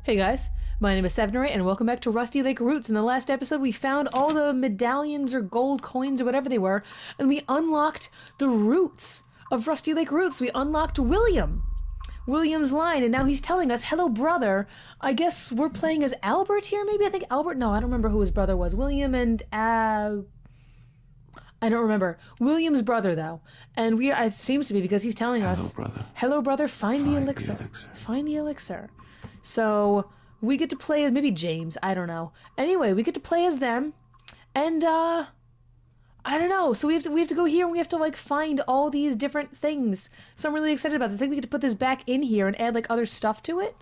Hey guys, my name is Sevenray and welcome back to Rusty Lake Roots. In the last episode we found all the medallions or gold coins or whatever they were, and we unlocked the roots of Rusty Lake Roots. We unlocked William's line, and now he's telling us, hello brother. I guess we're playing as Albert here maybe? I think Albert, no, I don't remember who his brother was. William and I don't remember. William's brother, though. And it seems to be because he's telling us, hello, brother, find the elixir. Find the elixir. So we get to play as maybe James. I don't know. Anyway, we get to play as them. And, I don't know. So we have to go here and we have to, like, find all these different things. So I'm really excited about this. I think we get to put this back in here and add, like, other stuff to it.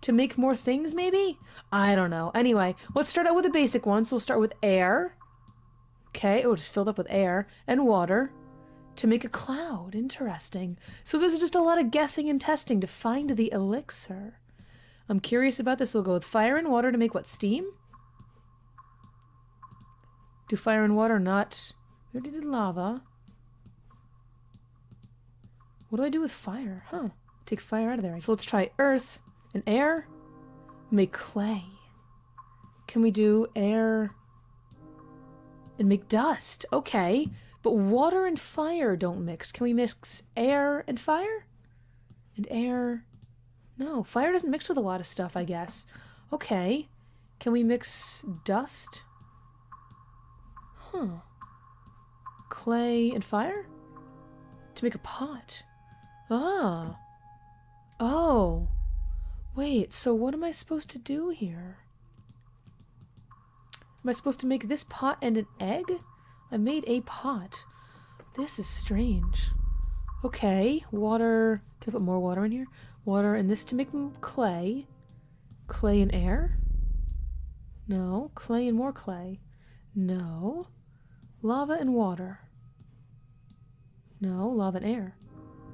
To make more things, maybe? I don't know. Anyway, let's start out with the basic one. So we'll start with air. Okay, oh, just filled up with air and water to make a cloud. Interesting. So this is just a lot of guessing and testing to find the elixir. I'm curious about this. We'll go with fire and water to make what? Steam? Do fire and water not... We already did lava. What do I do with fire? Huh. Take fire out of there. So let's try earth and air. Make clay. Can we do air... and make dust? Okay. But water and fire don't mix. Can we mix air and fire? And air... No, fire doesn't mix with a lot of stuff, I guess. Okay. Can we mix dust? Huh. Clay and fire? To make a pot. Ah. Oh. Wait, so what am I supposed to do here? Am I supposed to make this pot and an egg? I made a pot. This is strange. Okay, water. Can I put more water in here? Water and this to make clay. Clay and air? No. Clay and more clay. No. Lava and water. No. Lava and air.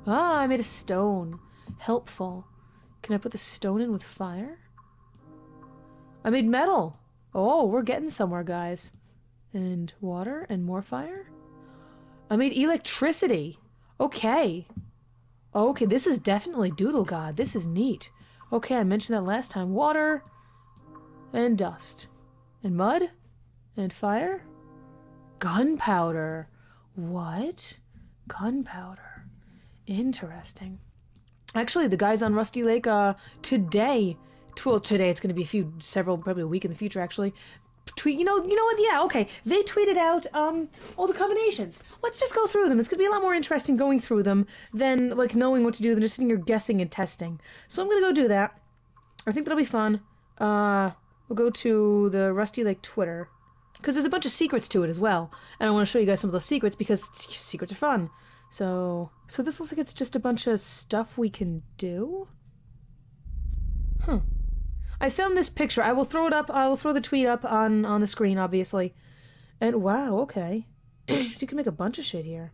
Ah, I made a stone. Helpful. Can I put the stone in with fire? I made metal. Oh, we're getting somewhere, guys. And water and more fire? I made electricity. Okay. Okay, this is definitely Doodle God. This is neat. Okay, I mentioned that last time. Water and dust. And mud and fire? Gunpowder. What? Gunpowder. Interesting. Actually, the guys on Rusty Lake, today... Well, today it's going to be probably a week in the future, actually. You know what? Yeah, okay. They tweeted out all the combinations. Let's just go through them. It's going to be a lot more interesting going through them than, like, knowing what to do than just sitting here guessing and testing. So I'm going to go do that. I think that'll be fun. We'll go to the Rusty Lake Twitter. Because there's a bunch of secrets to it as well. And I want to show you guys some of those secrets because secrets are fun. So this looks like it's just a bunch of stuff we can do? Huh. I found this picture. I will throw it up. I will throw the tweet up on the screen, obviously. And wow, okay. So you can make a bunch of shit here.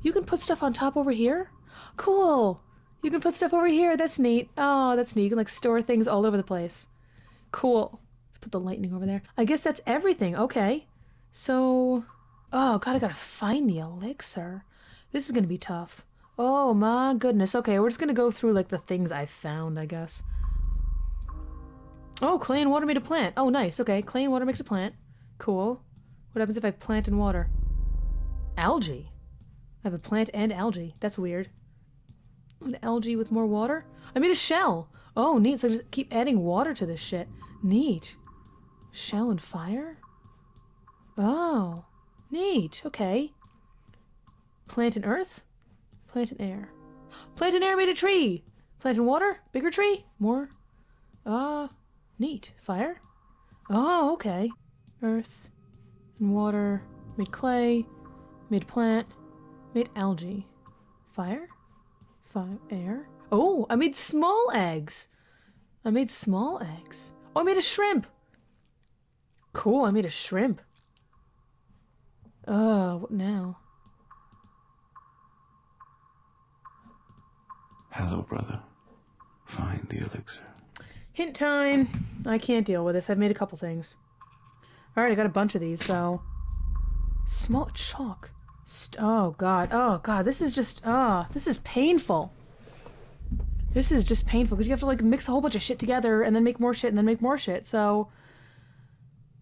You can put stuff on top over here? Cool. You can put stuff over here. That's neat. Oh, that's neat. You can, like, store things all over the place. Cool. Let's put the lightning over there. I guess that's everything. Okay. So... Oh, God, I gotta find the elixir. This is gonna be tough. Oh, my goodness. Okay, we're just gonna go through, like, the things I found, I guess. Oh, clay and water made a plant. Oh, nice. Okay, clay and water makes a plant. Cool. What happens if I plant and water? Algae. I have a plant and algae. That's weird. An algae with more water? I made a shell. Oh, neat. So I just keep adding water to this shit. Neat. Shell and fire? Oh, neat. Okay. Plant and earth? Plant and air. Plant and air made a tree. Plant and water? Bigger tree? More? Neat. Fire? Oh, okay. Earth and water. Made clay. Made plant. Made algae. Fire? Air. Oh, I made small eggs. I made small eggs. Oh, I made a shrimp. Cool, I made a shrimp. What now? Hello, brother. Find the elixir. Hint time. I can't deal with this. I've made a couple things. Alright, I got a bunch of these, so... Small chalk. Oh, God. Oh, God. This is just... this is painful. This is just painful because you have to like mix a whole bunch of shit together and then make more shit and then make more shit. So,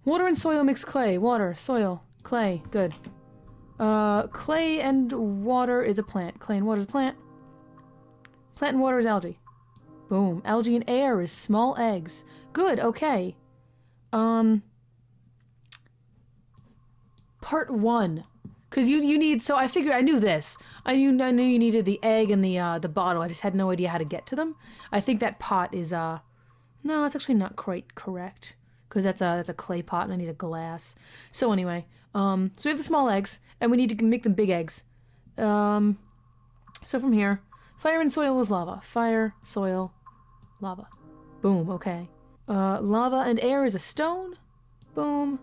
water and soil mix clay. Water, soil, clay. Good. Clay and water is a plant. Clay and water is a plant. Plant and water is algae. Boom. Algae and air is small eggs. Good, okay. Part 1. Because you need, so I figured, I knew this. I knew you needed the egg and the bottle. I just had no idea how to get to them. I think that pot is, no, it's actually not quite correct. Because that's a clay pot and I need a glass. So anyway, so we have the small eggs, and we need to make them big eggs. So from here, fire and soil is lava. Fire, soil, lava. Boom, okay. Lava and air is a stone. Boom.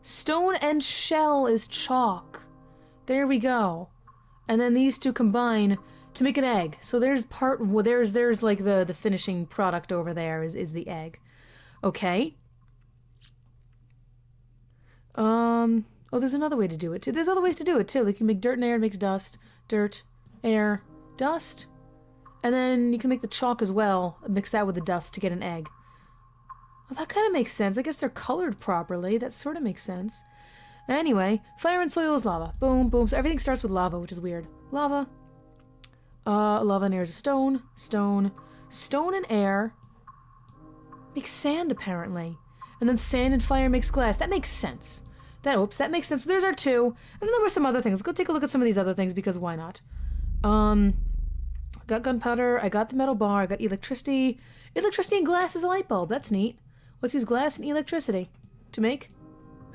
Stone and shell is chalk. There we go. And then these two combine to make an egg. So there's there's like the finishing product over there is the egg. Okay. Oh, there's another way to do it too. There's other ways to do it too. Like you can make dirt and air, it makes dust. Dirt, air, dust. And then you can make the chalk as well. Mix that with the dust to get an egg. Well, that kind of makes sense. I guess they're colored properly. That sort of makes sense. Anyway, fire and soil is lava. Boom, boom. So everything starts with lava, which is weird. Lava. Lava and air is a stone. Stone. Stone and air makes sand, apparently. And then sand and fire makes glass. That makes sense. That makes sense. So there's our two. And then there were some other things. Let's go take a look at some of these other things, because why not? Got gunpowder. I got the metal bar. I got electricity. Electricity and glass is a light bulb. That's neat. Let's use glass and electricity to make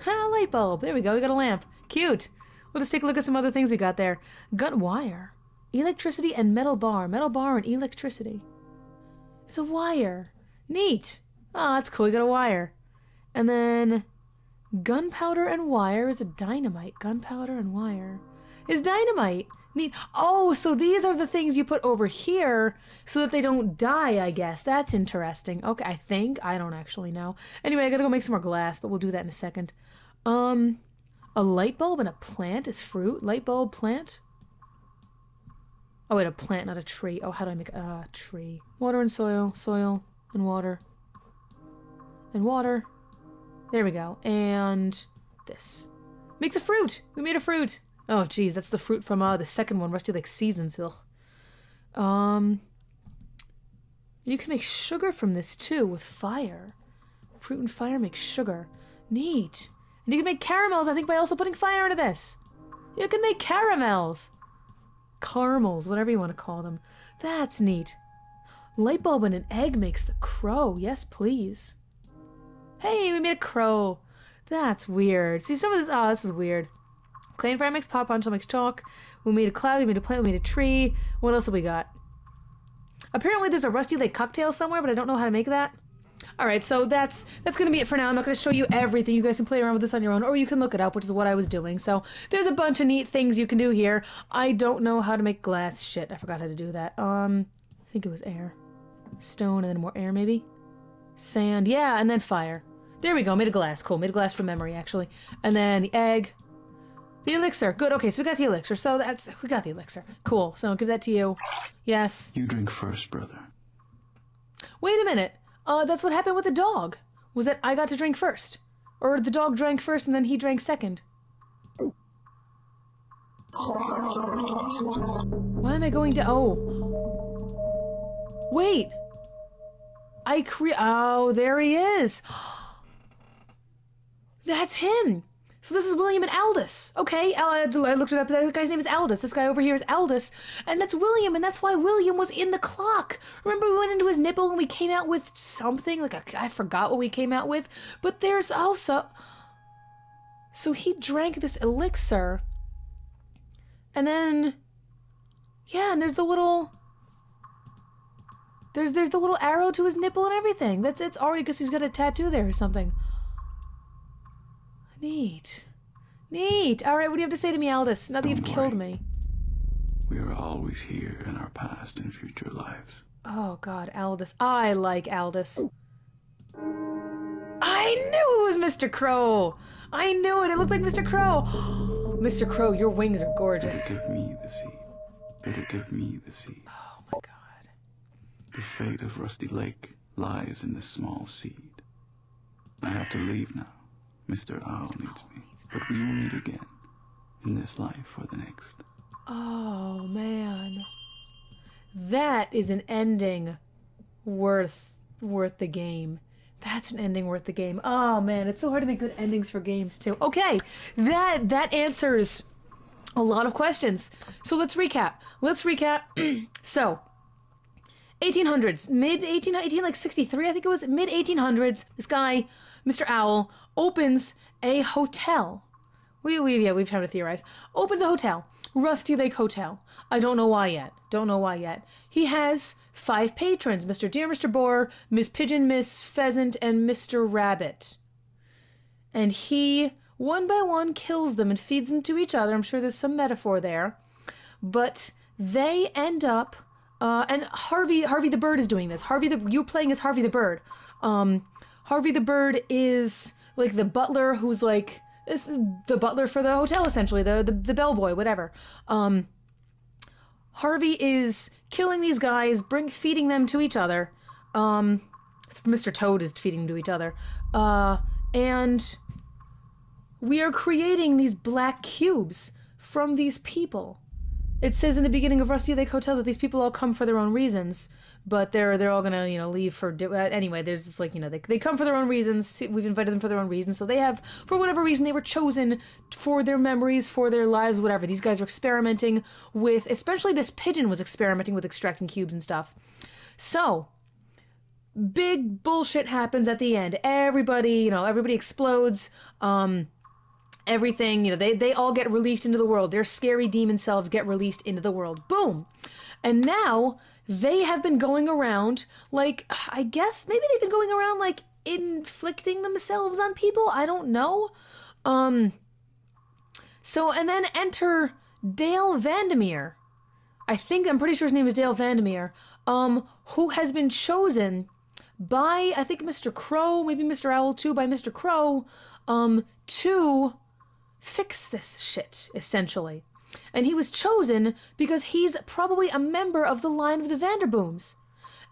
a light bulb. There we go. We got a lamp. Cute. We'll just take a look at some other things we got there. Got wire. Electricity and metal bar. Metal bar and electricity. It's a wire. Neat. Oh, that's cool. We got a wire. And then gunpowder and wire is a dynamite. Gunpowder and wire is dynamite. Neat. Oh, so these are the things you put over here so that they don't die, I guess. That's interesting. Okay, I think. I don't actually know. Anyway, I gotta go make some more glass, but we'll do that in a second. A light bulb and a plant is fruit. Light bulb, plant. Oh, wait, a plant, not a tree. Oh, how do I make a tree? Water and soil. Soil and water. And water. There we go. And this. Makes a fruit. We made a fruit. Oh, geez, that's the fruit from the second one, Rusty Lake Seasons. Ugh. You can make sugar from this too with fire. Fruit and fire make sugar. Neat. And you can make caramels, I think, by also putting fire into this. You can make caramels. Caramels, whatever you want to call them. That's neat. Light bulb and an egg makes the crow. Yes, please. Hey, we made a crow. That's weird. See, some of this, this is weird. Clay and fire makes pot, poncho makes chalk. We made a cloud, we made a plant, we made a tree. What else have we got? Apparently there's a Rusty Lake cocktail somewhere, but I don't know how to make that. Alright, so that's gonna be it for now. I'm not gonna show you everything. You guys can play around with this on your own, or you can look it up, which is what I was doing. So there's a bunch of neat things you can do here. I don't know how to make glass. Shit, I forgot how to do that. I think it was air. Stone, and then more air, maybe? Sand, yeah, and then fire. There we go, made a glass. Cool, made a glass from memory, actually. And then the egg. The elixir. Good. Okay, so we got the elixir. So we got the elixir. Cool. So I'll give that to you. Yes. You drink first, brother. Wait a minute. That's what happened with the dog. Was that I got to drink first? Or the dog drank first and then he drank second? Why am I going to... Oh. Wait. Oh, there he is. That's him. So this is William and Aldous. Okay, I looked it up. That guy's name is Aldous. This guy over here is Aldous. And that's William, and that's why William was in the clock. Remember we went into his nipple and we came out with something? I forgot what we came out with. But there's also... So he drank this elixir. And then... Yeah, and there's the little... There's the little arrow to his nipple and everything. It's already because he's got a tattoo there or something. Neat. Neat. All right, what do you have to say to me, Aldous, now that you've killed me? We are always here in our past and future lives. Oh, God, Aldous. I like Aldous. I knew it was Mr. Crow. I knew it. It looked like Mr. Crow. Mr. Crow, your wings are gorgeous. Better give me the seed. Better give me the seed. Oh, my God. The fate of Rusty Lake lies in this small seed. I have to leave now. Mr. Owl needs me. But we will meet again, in this life or the next. Oh, man. That is an ending worth the game. That's an ending worth the game. Oh, man, it's so hard to make good endings for games, too. Okay, that answers a lot of questions. So let's recap. So, 1800s, mid-18, like 63, I think it was, mid-1800s, this guy, Mr. Owl, opens a hotel. We've tried to theorize. Opens a hotel. Rusty Lake Hotel. I don't know why yet. He has 5 patrons. Mr. Deer, Mr. Boar, Miss Pigeon, Miss Pheasant, and Mr. Rabbit. And he, one by one, kills them and feeds them to each other. I'm sure there's some metaphor there. But they end up... and Harvey the Bird is doing this. You're playing as Harvey the Bird. Harvey the Bird is like the butler who's like... It's the butler for the hotel, essentially, the bellboy, whatever. Harvey is killing these guys, feeding them to each other. Mr. Toad is feeding them to each other. And we are creating these black cubes from these people. It says in the beginning of Rusty Lake Hotel that these people all come for their own reasons, but they're all gonna, leave for... anyway, there's this, they come for their own reasons. We've invited them for their own reasons, so they have, for whatever reason, they were chosen for their memories, for their lives, whatever. These guys are experimenting with... Especially Miss Pigeon was experimenting with extracting cubes and stuff. So, big bullshit happens at the end. Everybody explodes. Everything, they all get released into the world. Their scary demon selves get released into the world. Boom! And now they have been going around, I guess maybe they've been going around, inflicting themselves on people? I don't know. So, and then enter Dale Vandermeer. I'm pretty sure his name is Dale Vandermeer, who has been chosen by, I think, Mr. Crow, maybe Mr. Owl too, by Mr. Crow, to fix this shit, essentially. And he was chosen because he's probably a member of the line of the Vanderbooms.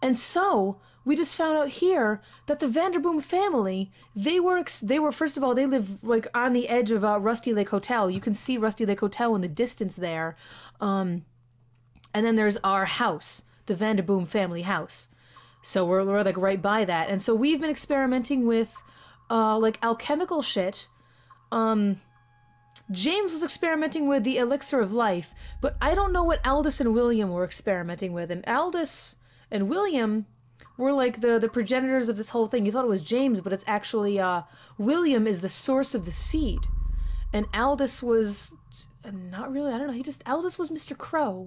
And so, we just found out here that the Vanderboom family, they were first of all, they live, on the edge of Rusty Lake Hotel. You can see Rusty Lake Hotel in the distance there. And then there's our house, the Vanderboom family house. So we're right by that. And so we've been experimenting with, alchemical shit. James was experimenting with the elixir of life, but I don't know what Aldous and William were experimenting with. And Aldous and William were the progenitors of this whole thing. You thought it was James, but it's actually William is the source of the seed. And Aldous was not really, I don't know, Aldous was Mr. Crow.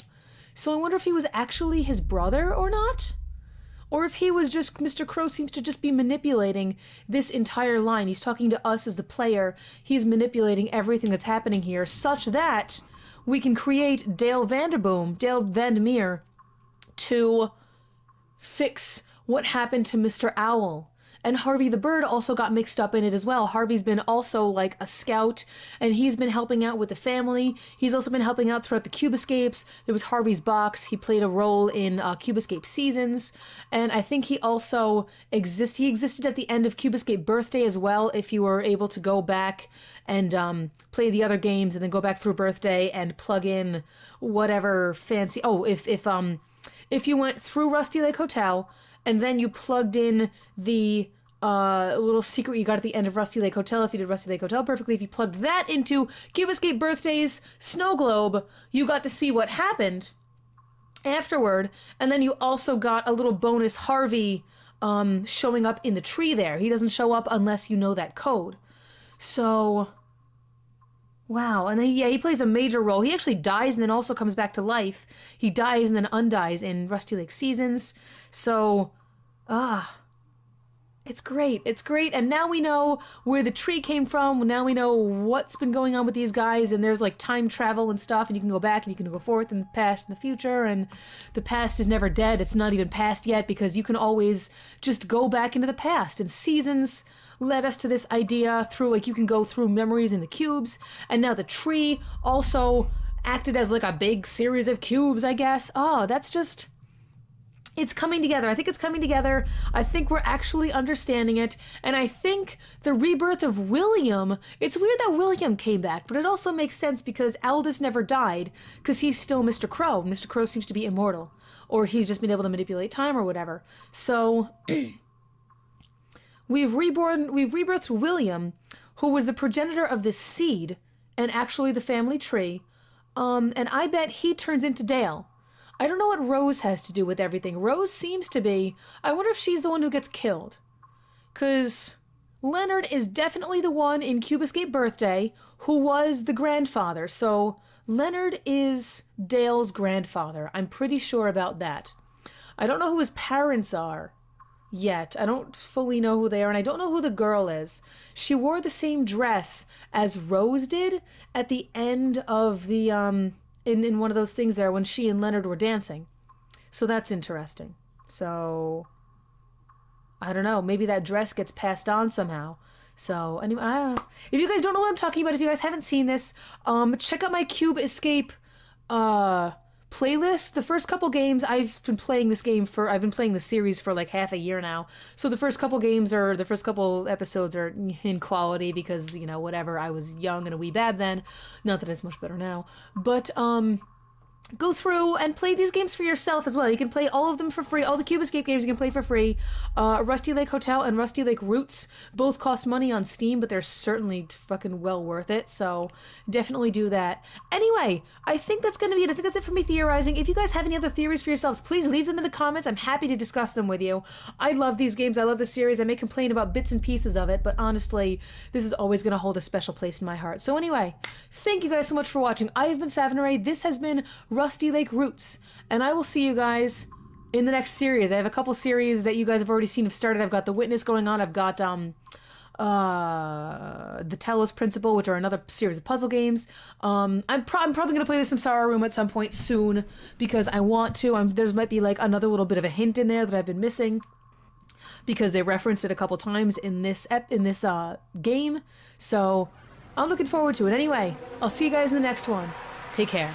So I wonder if he was actually his brother or not? Or if he was just... Mr. Crow seems to just be manipulating this entire line. He's talking to us as the player. He's manipulating everything that's happening here such that we can create Dale Vandermeer, to fix what happened to Mr. Owl. And Harvey the Bird also got mixed up in it as well. Harvey's been also a scout, and he's been helping out with the family. He's also been helping out throughout the Cube Escapes. There was Harvey's Box. He played a role in Cube Escape Seasons. And I think he also existed at the end of Cube Escape Birthday as well, if you were able to go back and play the other games and then go back through Birthday and plug in whatever fancy... Oh, if you went through Rusty Lake Hotel... And then you plugged in the little secret you got at the end of Rusty Lake Hotel. If you did Rusty Lake Hotel perfectly, if you plugged that into Cube Escape Birthday's snow globe, you got to see what happened afterward. And then you also got a little bonus Harvey showing up in the tree there. He doesn't show up unless you know that code. So... Wow, and then, he plays a major role. He actually dies and then also comes back to life. He dies and then undies in Rusty Lake Seasons. So, it's great. It's great. And now we know where the tree came from. Now we know what's been going on with these guys. And there's time travel and stuff. And you can go back and you can go forth in the past and the future. And the past is never dead. It's not even past yet because you can always just go back into the past. And Seasons led us to this idea through, you can go through memories in the cubes. And now the tree also acted as a big series of cubes, I guess. Oh, that's just... it's coming together. I think it's coming together. I think we're actually understanding it. And I think the rebirth of William, it's weird that William came back, but it also makes sense because Aldous never died because he's still Mr. Crow. Mr. Crow seems to be immortal, or he's just been able to manipulate time or whatever. So we've rebirthed William, who was the progenitor of this seed and actually the family tree. And I bet he turns into Dale. I don't know what Rose has to do with everything. Rose seems to be... I wonder if she's the one who gets killed. Because Leonard is definitely the one in Cube Escape Birthday who was the grandfather. So Leonard is Dale's grandfather. I'm pretty sure about that. I don't know who his parents are yet. I don't fully know who they are, and I don't know who the girl is. She wore the same dress as Rose did at the end of the... In one of those things there when she and Leonard were dancing. So that's interesting. So, I don't know. Maybe that dress gets passed on somehow. So, anyway, if you guys don't know what I'm talking about, if you guys haven't seen this, check out my Cube Escape playlist. The first couple games, I've been playing the series for like half a year now. So the first couple episodes are in quality because, you know, whatever, I was young and a wee bab then. Not that it's much better now. But, go through and play these games for yourself as well. You can play all of them for free. All the Cube Escape games you can play for free. Rusty Lake Hotel and Rusty Lake Roots both cost money on Steam, but they're certainly fucking well worth it. So definitely do that. Anyway, I think that's going to be it. I think that's it for me theorizing. If you guys have any other theories for yourselves, please leave them in the comments. I'm happy to discuss them with you. I love these games. I love the series. I may complain about bits and pieces of it, but honestly, this is always going to hold a special place in my heart. So anyway, thank you guys so much for watching. I have been Savinare. This has been Rusty Lake Roots, and I will see you guys in the next series. I have a couple series that you guys have already seen have started. I've got The Witness going on. I've got the Telos Principle, which are another series of puzzle games. I'm probably going to play the Samsara Room at some point soon because I want to. There's might be like another little bit of a hint in there that I've been missing because they referenced it a couple times in this game. So I'm looking forward to it. Anyway, I'll see you guys in the next one. Take care.